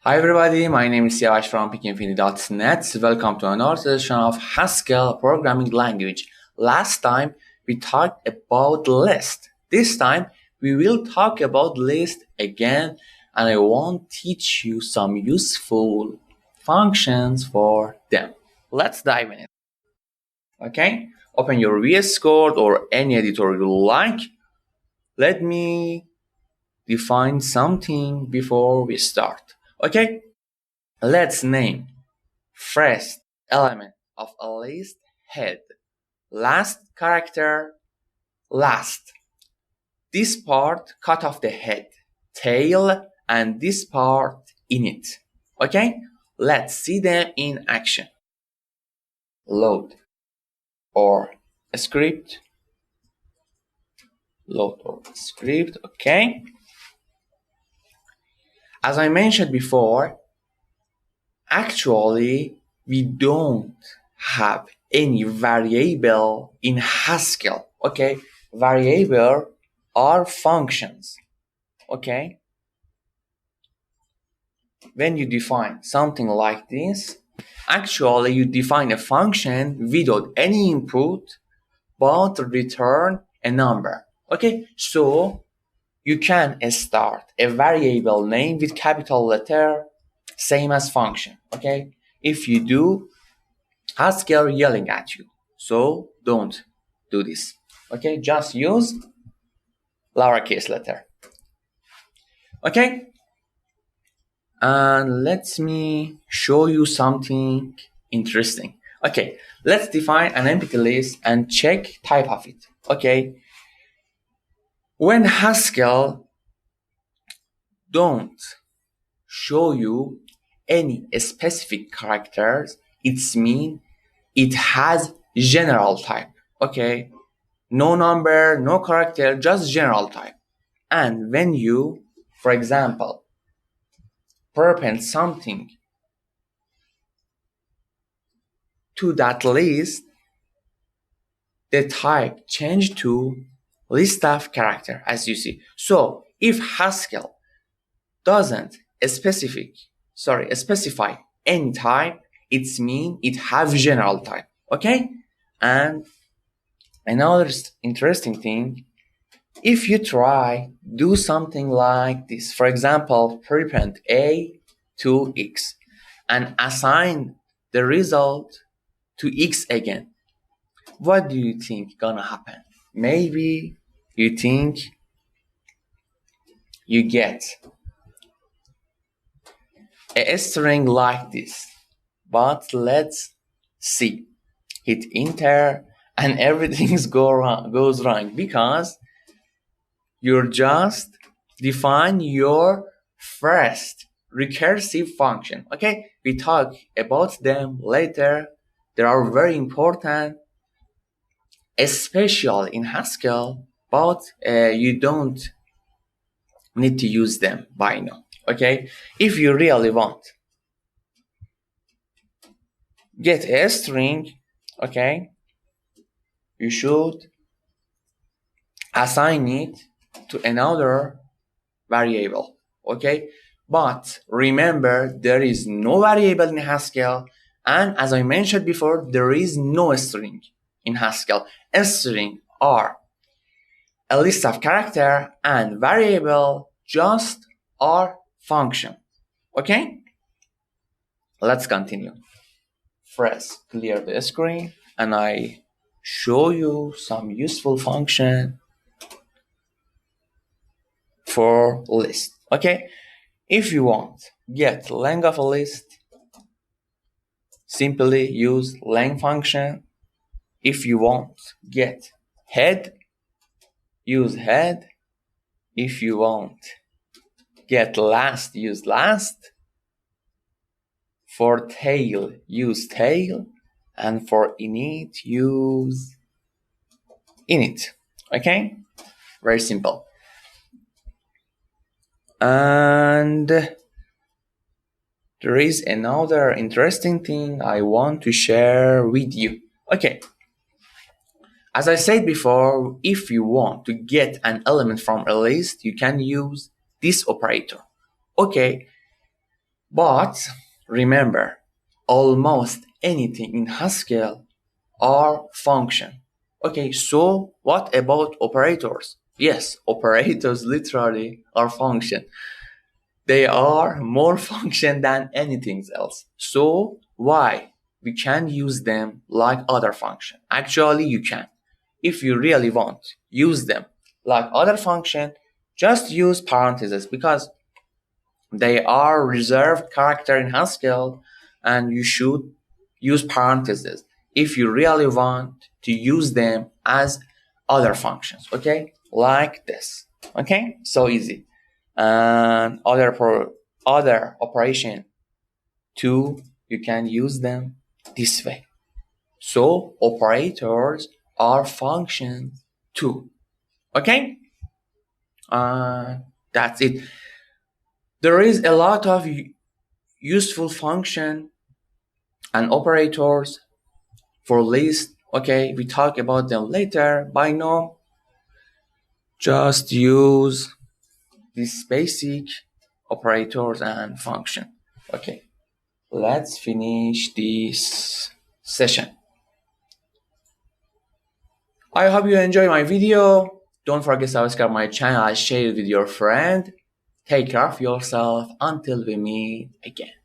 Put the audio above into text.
Hi everybody, my name is Siavash from PickInfinity.net. Welcome to another session of Haskell programming language. Last time we talked about list. This time we will talk about list again, and I want to teach you some useful functions for them. Let's dive in it. Okay, open your VS Code or any editor you like. Let me define something before we start. Okay, let's name first element of a list head, last character last. This part cut off the head, tail, and this part in it. Okay, let's see them in action. Load or script. Load or script. Okay. As I mentioned before, actually we don't have any variable in Haskell. Okay, variable are functions. Okay, when you define something like this, actually you define a function without any input but return a number. Okay, so you can start a variable name with capital letter, same as function. Okay, if you do, Haskell yelling at you, so don't do this. Okay, just use lowercase letter. Okay, and let me show you something interesting. Okay, let's define an empty list and check type of it. Okay, when Haskell don't show you any specific characters, it's mean it has general type. Okay, no number, no character, just general type. And when you, for example, prepend something to that list, the type change to list of character, as you see. So if Haskell doesn't specify any type, it's mean it have general type. Okay, and another interesting thing, if you try do something like this, for example, prepend a to x and assign the result to x again, what do you think gonna happen? Maybe you think you get a string like this, but let's see. Hit enter and everything goes wrong because you're just define your first recursive function. Okay, we talk about them later. They are very important, especially in Haskell, but you don't need to use them by now. Okay, if you really want get a string, okay, you should assign it to another variable. Okay, but remember there is no variable in Haskell, and as I mentioned before, there is no string in Haskell. A string are a list of character and variable just are function. Okay, let's continue. First, clear the screen and I show you some useful function for list. Okay, if you want get length of a list, simply use length function. If you want get head, use head. If you want get last, use last. For tail, use tail, and for init, use init. Okay, very simple. And there is another interesting thing I want to share with you. Okay, as I said before, if you want to get an element from a list, you can use this operator. Okay, But remember, almost anything in Haskell are function. Okay, so what about operators? Yes, operators literally are function. They are more function than anything else. So why? We can use them like other function. Actually, you can. If you really want, use them like other function, just use parentheses because they are reserved character in Haskell and you should use parentheses if you really want to use them as other functions, okay? Like this, okay? So easy. And other operation too, you can use them this way. So operators are functions too, okay? That's it. There is a lot of useful function and operators for list. Okay, we talk about them later. By now, just use these basic operators and function. Okay, let's finish this session. I hope you enjoy my video. Don't forget to subscribe my channel and share it with your friend. Take care of yourself until we meet again.